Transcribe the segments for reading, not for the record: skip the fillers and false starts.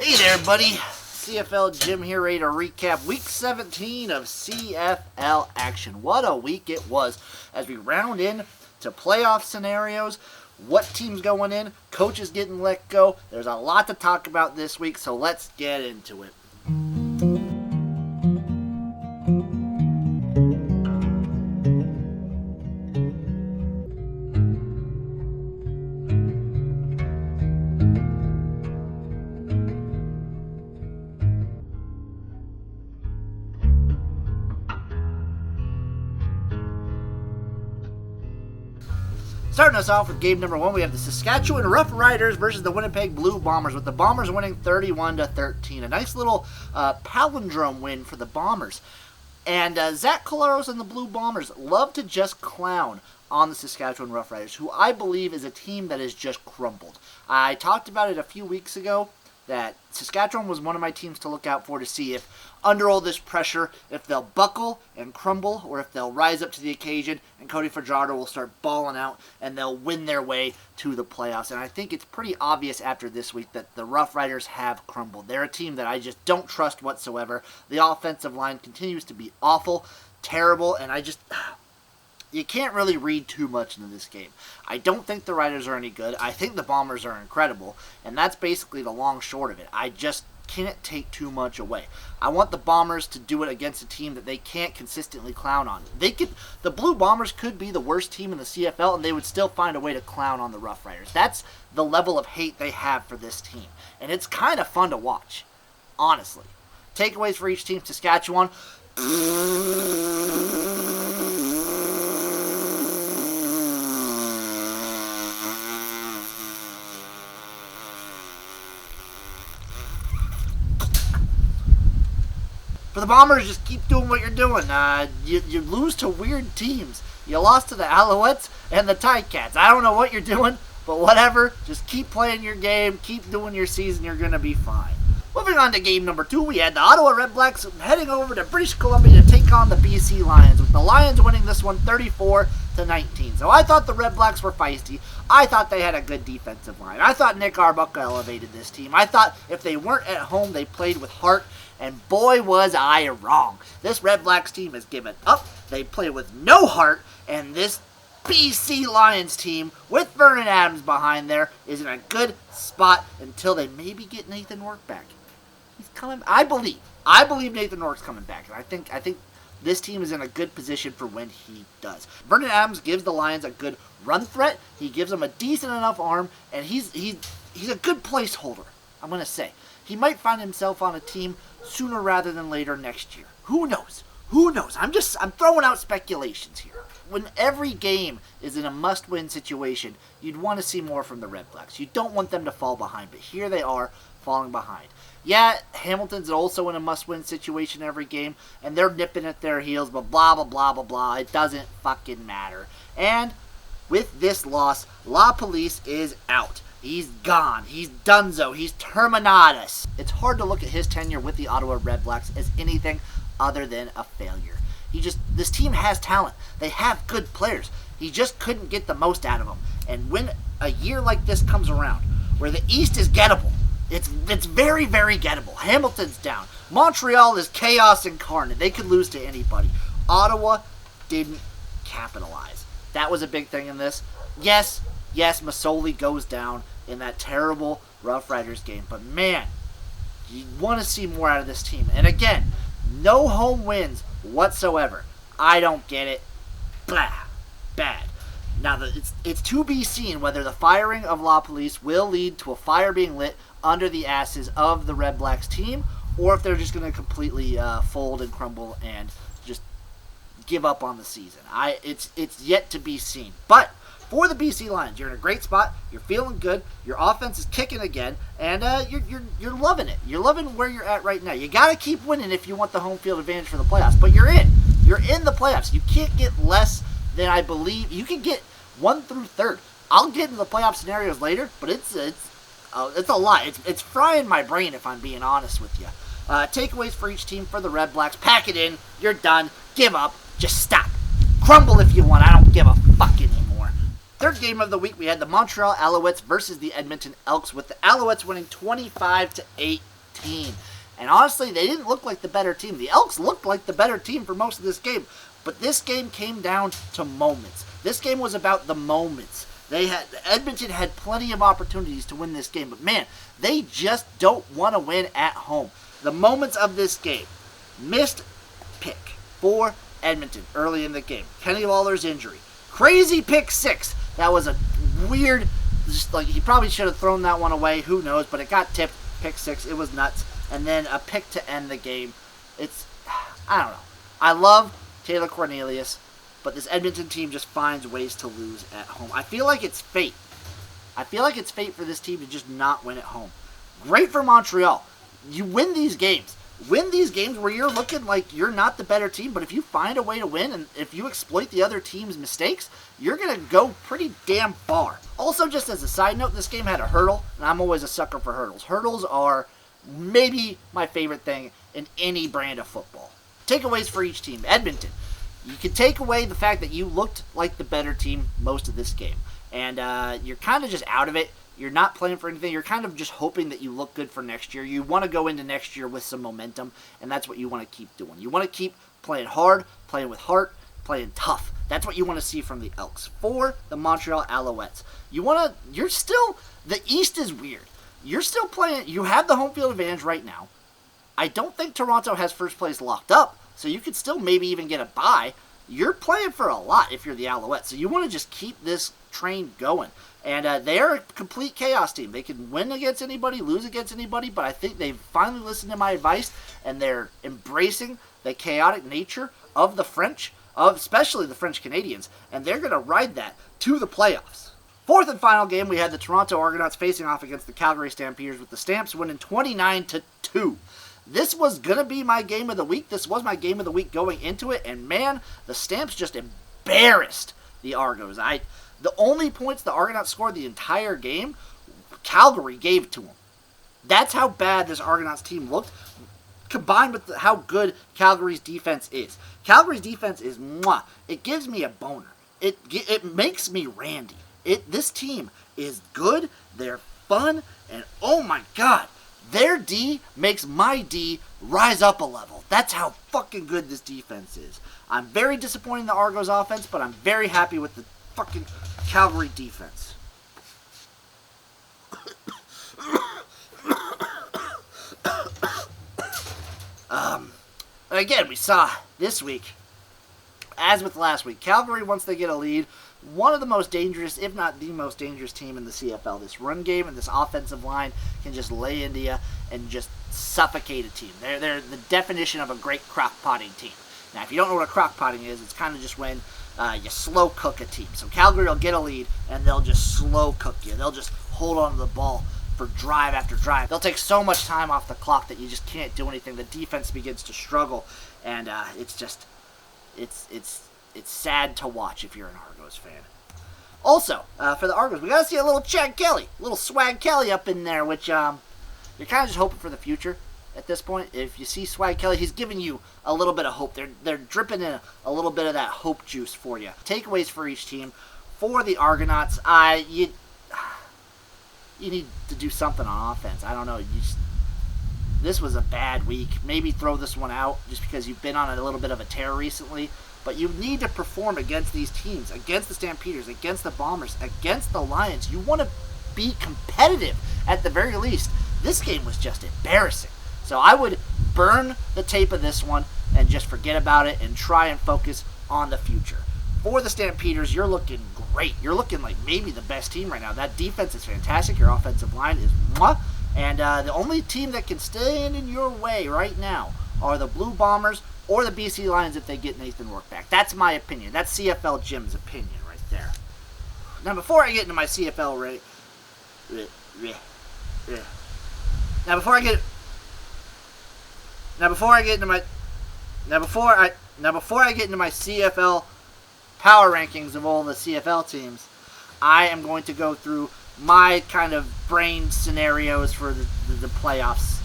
Hey there, buddy. CFL Jim here, ready to recap Week 17 of CFL action. What a week it was as we round in to playoff scenarios, what team's going in, coaches getting let go. There's a lot to talk about this week, so let's get into it. Starting us off with game number one, we have the Saskatchewan Rough Riders versus the Winnipeg Blue Bombers, with the Bombers winning 31-13. A nice little palindrome win for the Bombers. And Zach Collaros and the Blue Bombers love to just clown on the Saskatchewan Rough Riders, who I believe is a team that has just crumbled. I talked about it a few weeks ago, that Saskatchewan was one of my teams to look out for to see if, under all this pressure, if they'll buckle and crumble or if they'll rise up to the occasion and Cody Fajardo will start balling out and they'll win their way to the playoffs. And I think it's pretty obvious after this week that the Rough Riders have crumbled. They're a team that I just don't trust whatsoever. The offensive line continues to be awful, terrible, and you can't really read too much into this game. I don't think the Riders are any good. I think the Bombers are incredible, and that's basically the long short of it. I just can't take too much away. I want the Bombers to do it against a team that they can't consistently clown on. The Blue Bombers could be the worst team in the CFL, and they would still find a way to clown on the Rough Riders. That's the level of hate they have for this team, and it's kind of fun to watch, honestly. Takeaways for each team: Saskatchewan. For the Bombers, just keep doing what you're doing. You lose to weird teams. You lost to the Alouettes and the Ticats. I don't know what you're doing, but whatever. Just keep playing your game. Keep doing your season. You're going to be fine. Moving on to game number 2, we had the Ottawa Redblacks heading over to British Columbia to take on the BC Lions, with the Lions winning this one 34-19. So I thought the Redblacks were feisty. I thought they had a good defensive line. I thought Nick Arbuckle elevated this team. I thought if they weren't at home, they played with heart. And boy, was I wrong. This Redblacks team has given up. They play with no heart. And this BC Lions team, with Vernon Adams behind there, is in a good spot until they maybe get Nathan Rourke back. He's coming. I believe Nathan Rourke's coming back. And I think this team is in a good position for when he does. Vernon Adams gives the Lions a good run threat. He gives them a decent enough arm. And he's a good placeholder, I'm going to say. He might find himself on a team sooner rather than later next year. Who knows? I'm throwing out speculations here. When every game is in a must-win situation, you'd want to see more from the Redblacks. You don't want them to fall behind, but here they are falling behind. Yeah, Hamilton's also in a must-win situation every game, and they're nipping at their heels, but blah, blah, blah, blah, blah. It doesn't fucking matter. And with this loss, La Police is out. He's gone. He's donezo. He's terminatus. It's hard to look at his tenure with the Ottawa Redblacks as anything other than a failure. This team has talent. They have good players. He just couldn't get the most out of them. And when a year like this comes around, where the East is gettable, it's very, very gettable. Hamilton's down. Montreal is chaos incarnate. They could lose to anybody. Ottawa didn't capitalize. That was a big thing in this. Yes, Masoli goes down in that terrible Rough Riders game. But man, you want to see more out of this team. And again, no home wins whatsoever. I don't get it. Blah. Bad. Now, it's to be seen whether the firing of La Police will lead to a fire being lit under the asses of the Redblacks team, or if they're just going to completely fold and crumble and just give up on the season. It's yet to be seen. But for the BC Lions, you're in a great spot. You're feeling good. Your offense is kicking again, and you're loving it. You're loving where you're at right now. You got to keep winning if you want the home field advantage for the playoffs. But you're in. You're in the playoffs. You can't get less than, I believe, you can get 1 through 3rd. I'll get into the playoff scenarios later, but it's a lot. It's frying my brain, if I'm being honest with you. Takeaways for each team for the Redblacks: pack it in. You're done. Give up. Just stop. Crumble if you want. I don't give a fuck anymore. Third game of the week, we had the Montreal Alouettes versus the Edmonton Elks, with the Alouettes winning 25-8 14. And honestly, they didn't look like the better team. The Elks looked like the better team for most of this game. But this game came down to moments. This game was about the moments. Edmonton had plenty of opportunities to win this game, but man, they just don't want to win at home. The moments of this game: missed pick for Edmonton early in the game, Kenny Lawler's injury, crazy pick 6. That was a weird, just like he probably should have thrown that one away. Who knows? But it got tipped. Pick 6. It was nuts. And then a pick to end the game. I don't know. I love Taylor Cornelius, but this Edmonton team just finds ways to lose at home. I feel like it's fate. I feel like it's fate for this team to just not win at home. Great for Montreal. You win these games. Win these games where you're looking like you're not the better team, but if you find a way to win and if you exploit the other team's mistakes, you're going to go pretty damn far. Also, just as a side note, this game had a hurdle, and I'm always a sucker for hurdles. Hurdles are maybe my favorite thing in any brand of football. Takeaways for each team. Edmonton. You can take away the fact that you looked like the better team most of this game. And you're kind of just out of it. You're not playing for anything. You're kind of just hoping that you look good for next year. You want to go into next year with some momentum, and that's what you want to keep doing. You want to keep playing hard, playing with heart, playing tough. That's what you want to see from the Elks. For the Montreal Alouettes, the East is weird. You're still playing, you have the home field advantage right now. I don't think Toronto has first place locked up, so you could still maybe even get a bye. You're playing for a lot if you're the Alouettes, so you want to just keep this train going. And they are a complete chaos team. They can win against anybody, lose against anybody, but I think they've finally listened to my advice, and they're embracing the chaotic nature of the French, especially the French Canadians, and they're going to ride that to the playoffs. Fourth and final game, we had the Toronto Argonauts facing off against the Calgary Stampeders with the Stamps winning 29-2. This was going to be my game of the week. This was my game of the week going into it, and man, the Stamps just embarrassed the Argos. The only points the Argonauts scored the entire game, Calgary gave to them. That's how bad this Argonauts team looked, combined with how good Calgary's defense is. Calgary's defense is mwah. It gives me a boner. It makes me randy. This team is good, they're fun, and oh my god, their D makes my D rise up a level. That's how fucking good this defense is. I'm very disappointed in the Argos offense, but I'm very happy with the fucking Calgary defense. Again, we saw this week, as with last week, Calgary, once they get a lead, one of the most dangerous, if not the most dangerous team in the CFL. This run game and this offensive line can just lay into you and just suffocate a team. They're the definition of a great crock-potting team. Now, if you don't know what a crock-potting is, it's kind of just when you slow cook a team. So Calgary will get a lead, and they'll just slow cook you. They'll just hold on to the ball for drive after drive. They'll take so much time off the clock that you just can't do anything. The defense begins to struggle, and it's sad to watch if you're an Argos fan. Also, for the Argos, we got to see a little Chad Kelly, a little Swag Kelly up in there, which you're kind of just hoping for the future at this point. If you see Swag Kelly, he's giving you a little bit of hope. They're dripping in a little bit of that hope juice for you. Takeaways for each team. For the Argonauts, you need to do something on offense. I don't know. This was a bad week. Maybe throw this one out just because you've been on a little bit of a tear recently. But you need to perform against these teams, against the Stampeders, against the Bombers, against the Lions. You want to be competitive at the very least. This game was just embarrassing. So I would burn the tape of this one and just forget about it and try and focus on the future. For the Stampeders, you're looking great. You're looking like maybe the best team right now. That defense is fantastic. Your offensive line is mwah. And the only team that can stand in your way right now are the Blue Bombers or the BC Lions if they get Nathan Rourke back. That's my opinion. That's CFL Jim's opinion right there. Now, before I get into my CFL Now before I get into my CFL power rankings of all the CFL teams, I am going to go through my kind of brain scenarios for the playoffs.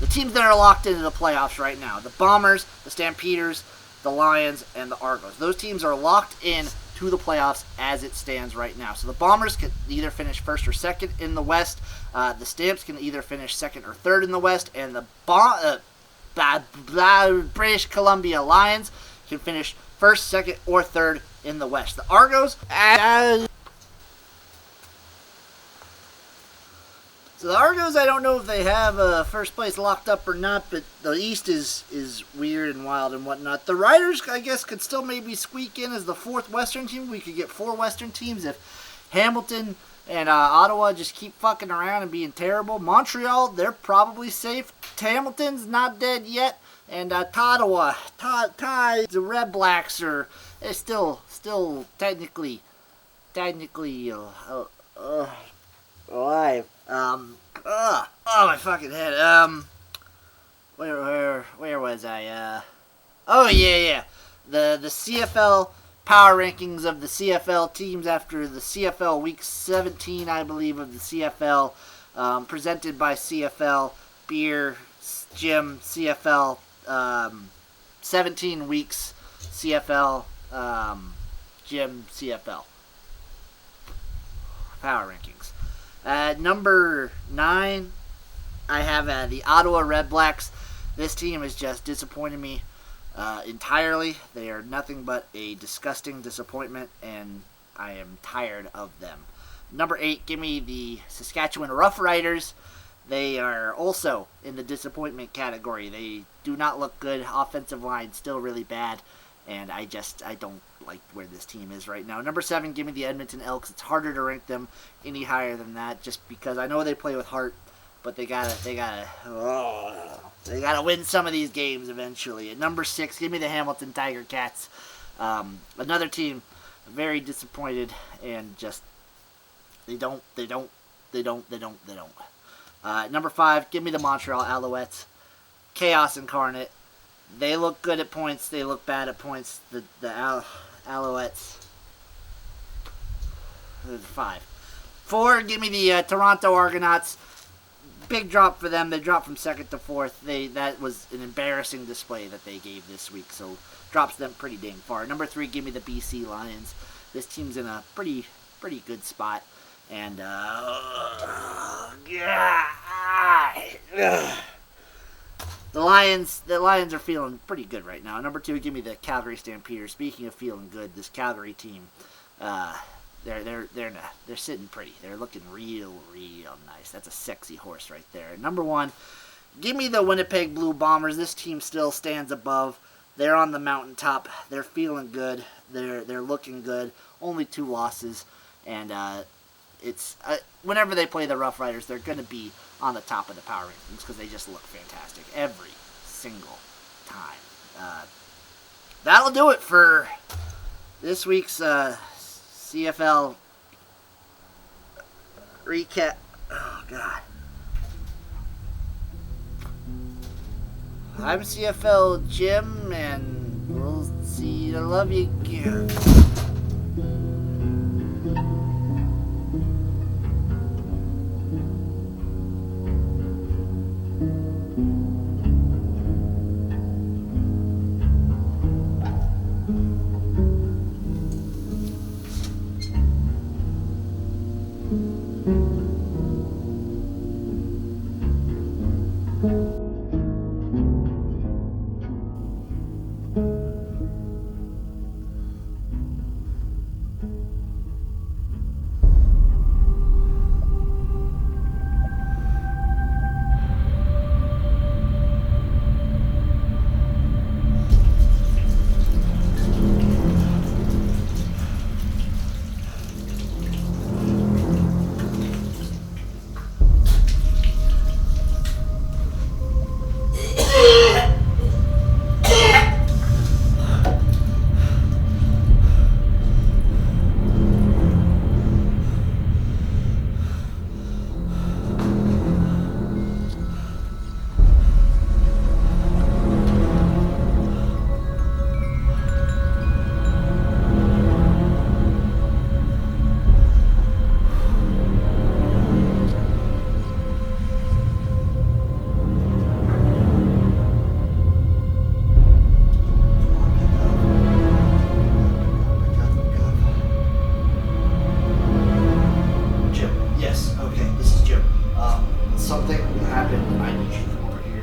The teams that are locked into the playoffs right now: the Bombers, the Stampeders, the Lions, and the Argos. Those teams are locked in to the playoffs as it stands right now. So the Bombers can either finish first or second in the West. The Stamps can either finish second or third in the West. And the British Columbia Lions can finish first, second, or third in the West. The Argos... So the Argos, I don't know if they have first place locked up or not, but the East is weird and wild and whatnot. The Riders, I guess, could still maybe squeak in as the fourth Western team. We could get 4 Western teams if Hamilton and Ottawa just keep fucking around and being terrible. Montreal, they're probably safe. Hamilton's not dead yet. And Ottawa, the Redblacks are still technically alive. Oh my fucking head. Where was I? Oh yeah. The CFL power rankings of the CFL teams after the CFL Week 17, I believe, of the CFL, presented by CFL Beer Jim CFL 17 weeks CFL Jim CFL power rankings. Number 9, I have the Ottawa Redblacks. This team has just disappointed me entirely. They are nothing but a disgusting disappointment, and I am tired of them. Number 8, give me the Saskatchewan Roughriders. They are also in the disappointment category. They do not look good. Offensive line still really bad, and I don't like where this team is right now. Number 7, give me the Edmonton Elks. It's harder to rank them any higher than that, just because I know they play with heart, but they gotta win some of these games eventually. At number 6, give me the Hamilton Tiger Cats. Another team very disappointed, and just they don't. Number 5, give me the Montreal Alouettes. Chaos incarnate. They look good at points. They look bad at points. The Alouettes. 5. 4, give me the Toronto Argonauts. Big drop for them. They dropped from second to fourth. That was an embarrassing display that they gave this week. So drops them pretty dang far. Number 3, give me the BC Lions. This team's in a pretty good spot. And the Lions are feeling pretty good right now. Number 2, give me the Calgary Stampeders. Speaking of feeling good, this Calgary team, they're sitting pretty. They're looking real nice. That's a sexy horse right there. Number 1, give me the Winnipeg Blue Bombers. This team still stands above. They're on the mountaintop. They're feeling good. They're looking good. Only 2 losses, and it's whenever they play the Rough Riders, they're going to be on the top of the power rankings because they just look fantastic every single time. That'll do it for this week's CFL recap. Oh, God. I'm CFL Jim, and we'll see. I love you again. something happened and I need you to come over here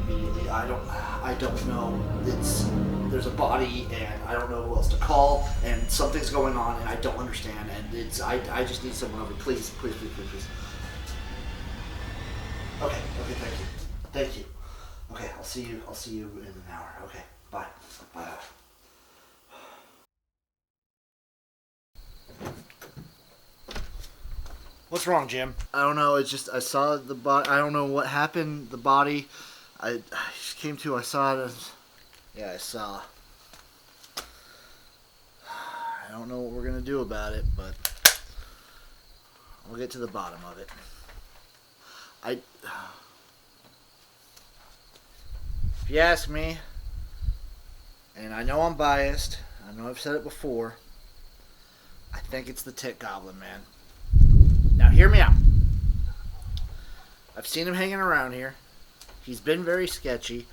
immediately. I don't know. There's a body and I don't know who else to call and something's going on and I don't understand and I just need someone over. Please. Okay, thank you. Okay, I'll see you in an hour. Okay, bye. What's wrong, Jim? I don't know. It's just I saw the body. I don't know what happened. The body. I just came to. I saw it. Yeah, I saw. I don't know what we're gonna do about it, but we'll get to the bottom of it. If you ask me, and I know I'm biased. I know I've said it before. I think it's the Tit Goblin, man. Now, hear me out. I've seen him hanging around here. He's been very sketchy.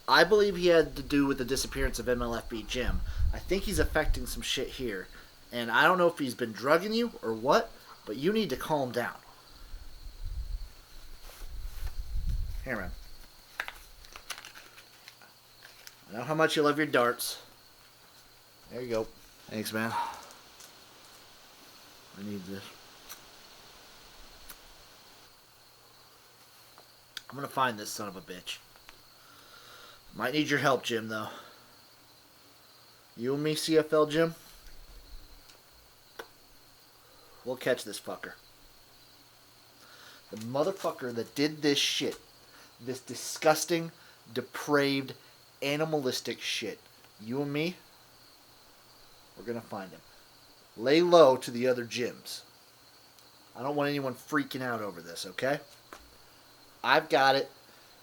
I believe he had to do with the disappearance of MLFB Jim. I think he's affecting some shit here. And I don't know if he's been drugging you or what, but you need to calm down. Here, man. I know how much you love your darts. There you go. Thanks, man. I need this. I'm gonna find this son of a bitch. Might need your help, Jim, though. You and me, CFL Jim? We'll catch this fucker. The motherfucker that did this shit. This disgusting, depraved, animalistic shit. You and me? We're gonna find him. Lay low to the other Jims. I don't want anyone freaking out over this, okay? I've got it.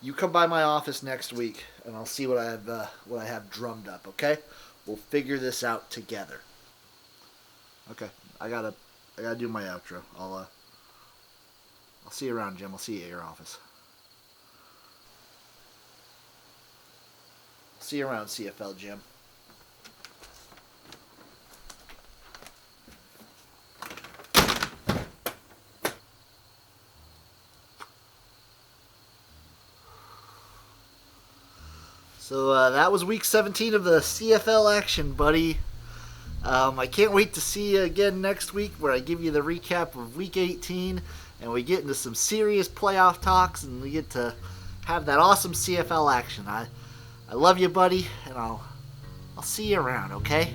You come by my office next week, and I'll see what I have drummed up. Okay, we'll figure this out together. Okay, I gotta do my outro. I'll see you around, Jim. I'll see you at your office. See you around, CFL Jim. So that was week 17 of the CFL action, buddy. I can't wait to see you again next week where I give you the recap of week 18 and we get into some serious playoff talks and we get to have that awesome CFL action. I love you, buddy, and I'll see you around, okay?